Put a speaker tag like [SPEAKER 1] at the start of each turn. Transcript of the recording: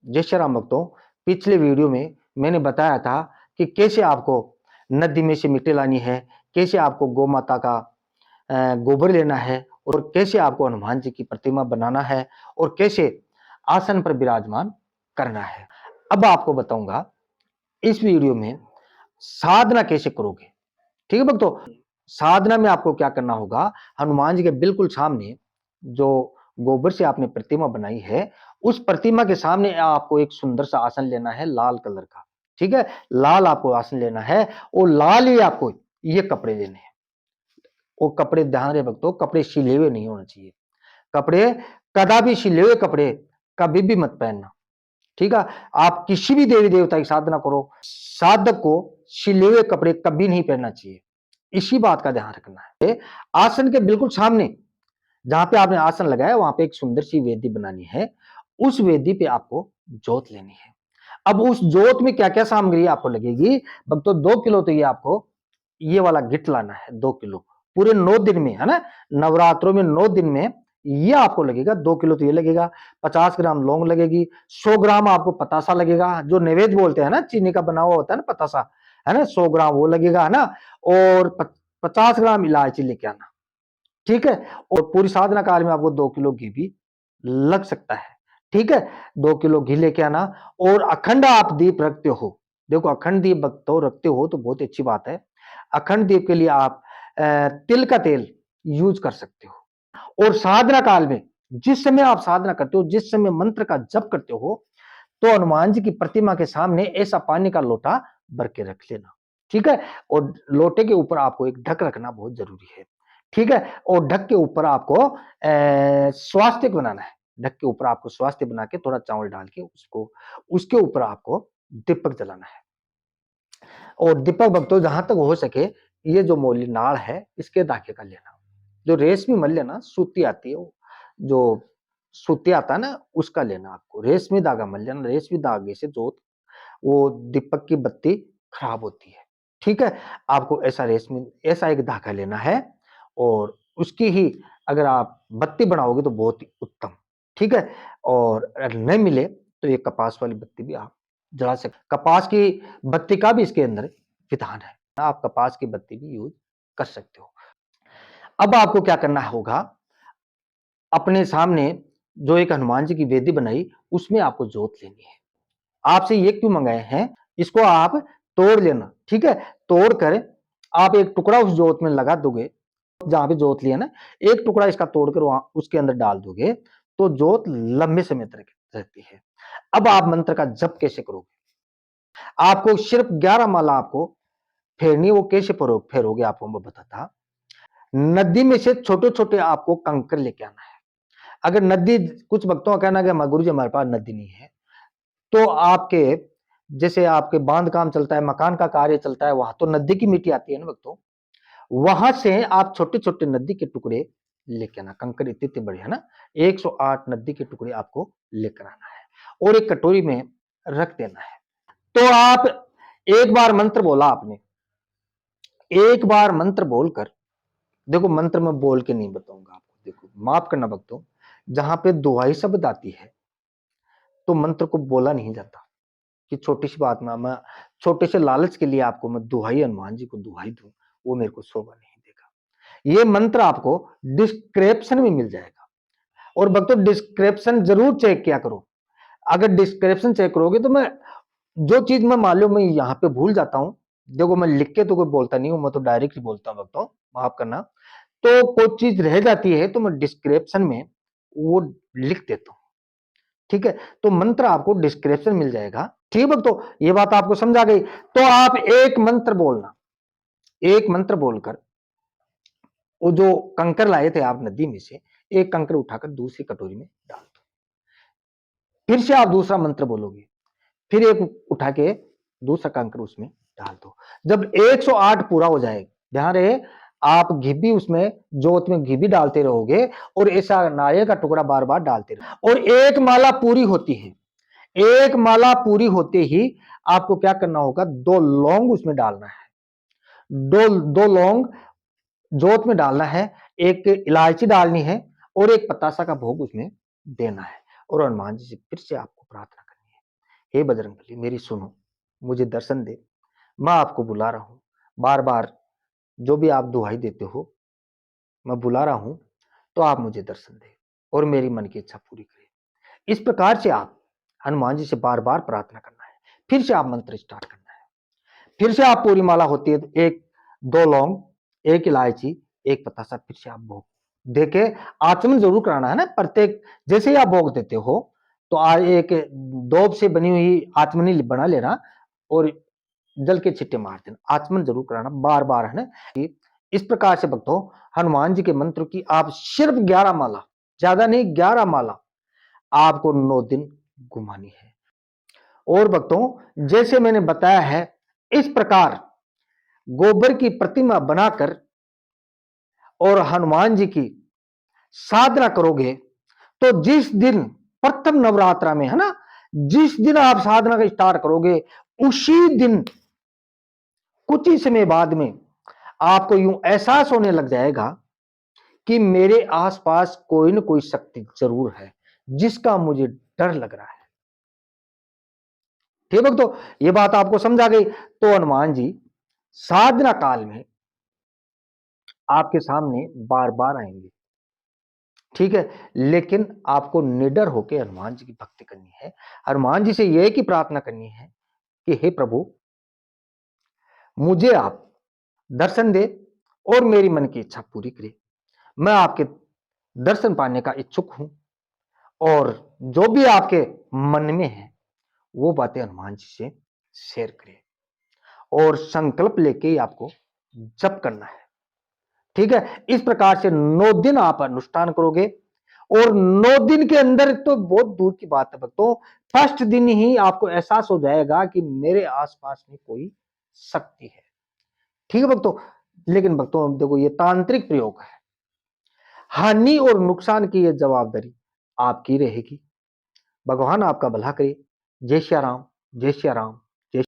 [SPEAKER 1] जय श्री राम भक्तों। पिछले वीडियो में मैंने बताया था कि कैसे आपको नदी में से मिट्टी लानी है, कैसे आपको गौ माता का गोबर लेना है और कैसे आपको हनुमान जी की प्रतिमा बनाना है और कैसे आसन पर विराजमान करना है। अब आपको बताऊंगा इस वीडियो में साधना कैसे करोगे। ठीक है भक्तों, साधना में आपको क्या करना होगा, हनुमान जी के बिल्कुल सामने जो गोबर से आपने प्रतिमा बनाई है, उस प्रतिमा के सामने आपको एक सुंदर सा आसन लेना है लाल कलर का। ठीक है, लाल आपको आसन लेना है और लाल ही आपको ये कपड़े लेने हैं। वो कपड़े ध्यान रहे भक्तों, कपड़े सिले हुए नहीं होना चाहिए। कपड़े कदापि सिले हुए कपड़े कभी भी मत पहनना। ठीक है, आप किसी भी देवी देवता की साधना करो, साधक को सिले हुए कपड़े कभी नहीं पहनना चाहिए। इसी बात का ध्यान रखना है। आसन के बिल्कुल सामने जहां पे आपने आसन लगाया वहां पे एक सुंदर सी वेदी बनानी है। उस वेदी पे आपको जोत लेनी है। अब उस जोत में क्या क्या सामग्री आपको लगेगी भक्तों, 2 किलो तो ये आपको ये वाला गिट लाना है। 2 किलो पूरे 9 दिन में, है ना, नवरात्रों में 9 दिन में ये आपको लगेगा। 2 किलो तो ये लगेगा। 50 ग्राम लौंग लगेगी। 100 ग्राम आपको पतासा लगेगा, जो नैवेद्य बोलते हैं ना, चीनी का बना हुआ होता है ना पतासा, है ना, 100 ग्राम वो लगेगा, है ना। और 50 ग्राम इलायची लेके आना। ठीक है, और पूरी साधना काल में आपको 2 किलो घी भी लग सकता है। ठीक है, 2 किलो घी लेके आना और अखंड आप दीप रखते हो। देखो, अखंड दीप तो रखते हो तो बहुत अच्छी बात है। अखंड दीप के लिए आप तिल का तेल यूज कर सकते हो। और साधना काल में जिस समय आप साधना करते हो, जिस समय मंत्र का जप करते हो, तो हनुमान जी की प्रतिमा के सामने ऐसा पानी का लोटा भर के रख लेना। ठीक है, और लोटे के ऊपर आपको एक ढक रखना बहुत जरूरी है। ठीक है, और ढक के ऊपर आपको स्वास्तिक बनाना है। ढक के ऊपर आपको स्वास्तिक बना के थोड़ा चावल डाल के उसको उसके ऊपर आपको दीपक जलाना है। और दीपक भक्तों जहां तक हो सके ये जो मोली नाड़ है इसके धागे का लेना। जो रेशमी मल्य ना सूती आती है, जो सूती आता है ना, उसका लेना आपको। रेशमी धागा मल लेना। रेशमी धागे से जो वो दीपक की बत्ती खराब होती है। ठीक है, आपको ऐसा रेशमी ऐसा एक धागा लेना है और उसकी ही अगर आप बत्ती बनाओगे तो बहुत ही उत्तम। ठीक है, और अगर नहीं मिले तो ये कपास वाली बत्ती भी आप जला सकते। कपास की बत्ती का भी इसके अंदर विधान है, आप कपास की बत्ती भी यूज कर सकते हो। अब आपको क्या करना होगा, अपने सामने जो एक हनुमान जी की वेदी बनाई उसमें आपको जोत लेनी है। आपसे ये क्यों मंगाए हैं, इसको आप तोड़ लेना। ठीक है, तोड़कर आप एक टुकड़ा उस जोत में लगा दोगे। जहां पे जोत लिया ना, एक टुकड़ा इसका तोड़कर वहां उसके अंदर डाल दोगे तो जोत लंबे समय तक रहती है। अब आप मंत्र का जप कैसे करोगे, आपको सिर्फ 11 माला आपको फेरनी। वो कैसे फेरोगे आपको मैं बताता। नदी में से छोटे छोटे आपको कंकर लेके आना है। अगर नदी, कुछ भक्तों का कहना है गुरु जी हमारे पास नदी नहीं है, तो आपके जैसे आपके बांध काम चलता है, मकान का कार्य चलता है, वहां तो नदी की मिट्टी आती है ना भक्तों, वहां से आप छोटे छोटे नदी के टुकड़े लेके आना। कंकड़ इतने इतने बड़े, है ना, 108 नदी के टुकड़े आपको लेकर आना है और एक कटोरी में रख देना है। तो आप एक बार मंत्र बोला आपने, एक बार मंत्र बोलकर, देखो मंत्र में बोल के नहीं बताऊंगा आपको, देखो माफ करना भक्तों, जहां पे दुहाई शब्द आती है तो मंत्र को बोला नहीं जाता। कि छोटी सी बात में मैं छोटे से लालच के लिए आपको मैं दुहाई हनुमान जी को दुहाई दूं, वो मेरे को शोभा नहीं देगा। ये मंत्र आपको डिस्क्रिप्शन में मिल जाएगा। और भक्तों डिस्क्रिप्शन जरूर चेक किया करो। अगर डिस्क्रिप्शन चेक करोगे तो मैं जो चीज मैं मान लो मैं यहाँ पे भूल जाता हूँ, देखो मैं लिख के तो कोई बोलता नहीं हूँ, मैं तो डायरेक्ट ही बोलता हूँ भक्तों, माफ करना। तो कोई चीज रह जाती है तो मैं डिस्क्रिप्शन में वो लिख देता हूँ। ठीक है, तो मंत्र आपको डिस्क्रिप्शन मिल जाएगा। ठीक है भक्तों, ये बात आपको समझा गई। तो आप एक मंत्र बोलना, एक मंत्र बोलकर वो जो कंकर लाए थे आप नदी में से, एक कंकर उठाकर दूसरी कटोरी में डाल दो। फिर से आप दूसरा मंत्र बोलोगे, फिर एक उठा के दूसरा कंकर उसमें डाल दो। जब 108 पूरा हो जाए, ध्यान रहे आप घी भी उसमें जोत में घी भी डालते रहोगे और ऐसा नारियल का टुकड़ा बार बार डालते रहो। और एक माला पूरी होती है, एक माला पूरी होते ही आपको क्या करना होगा, 2 लौंग उसमें डालना है। दो लौंग जोत में डालना है, एक इलायची डालनी है और एक पतासा का भोग उसमें देना है। और हनुमान जी से फिर से आपको प्रार्थना करनी है हे बजरंगबली मेरी सुनो, मुझे दर्शन दे, मैं आपको बुला रहा हूँ, बार बार जो भी आप दुहाई देते हो मैं बुला रहा हूँ, तो आप मुझे दर्शन दें और मेरी मन की इच्छा पूरी करें। इस प्रकार से आप हनुमान जी से बार बार प्रार्थना करना है। फिर से आप मंत्र स्टार्ट करना है। फिर से आप पूरी माला होती है तो एक, दो लौंग, एक इलायची, एक पतासा, फिर से आप भोग देके आचमन जरूर कराना है ना। प्रत्येक जैसे ही आप भोग देते हो तो एक दोब से बनी हुई आचमनी बना लेना और जल के छिट्टे मार देना। आचमन जरूर कराना बार बार, है ना। इस प्रकार से भक्तों हनुमान जी के मंत्र की आप सिर्फ 11 माला, ज्यादा नहीं 11 माला आपको 9 दिन घुमानी है। और भक्तों जैसे मैंने बताया है, इस प्रकार गोबर की प्रतिमा बनाकर और हनुमान जी की साधना करोगे तो जिस दिन प्रथम नवरात्रा में, है ना, जिस दिन आप साधना का स्टार्ट करोगे उसी दिन कुछ ही समय बाद में आपको यूं एहसास होने लग जाएगा कि मेरे आसपास कोई न कोई शक्ति जरूर है जिसका मुझे डर लग रहा है। ठीक है, तो ये बात आपको समझ आ गई। तो हनुमान जी साधना काल में आपके सामने बार बार आएंगे, ठीक है, लेकिन आपको निडर होकर हनुमान जी की भक्ति करनी है। हनुमान जी से यह की प्रार्थना करनी है कि हे प्रभु मुझे आप दर्शन दे और मेरी मन की इच्छा पूरी करे। मैं आपके दर्शन पाने का इच्छुक हूं और जो भी आपके मन में है वो बातें हनुमान जी से शेयर करें और संकल्प लेके ही आपको जप करना है। ठीक है, इस प्रकार से 9 दिन आप अनुष्ठान करोगे और 9 दिन के अंदर तो बहुत दूर की बात है भक्तों, फर्स्ट दिन ही आपको एहसास हो जाएगा कि मेरे आसपास में कोई शक्ति है। ठीक है भक्तों, लेकिन भक्तों देखो ये तांत्रिक प्रयोग है, हानि और नुकसान की यह जवाबदारी आपकी रहेगी। भगवान आपका भला करे। जय श्री राम, जय श्री राम।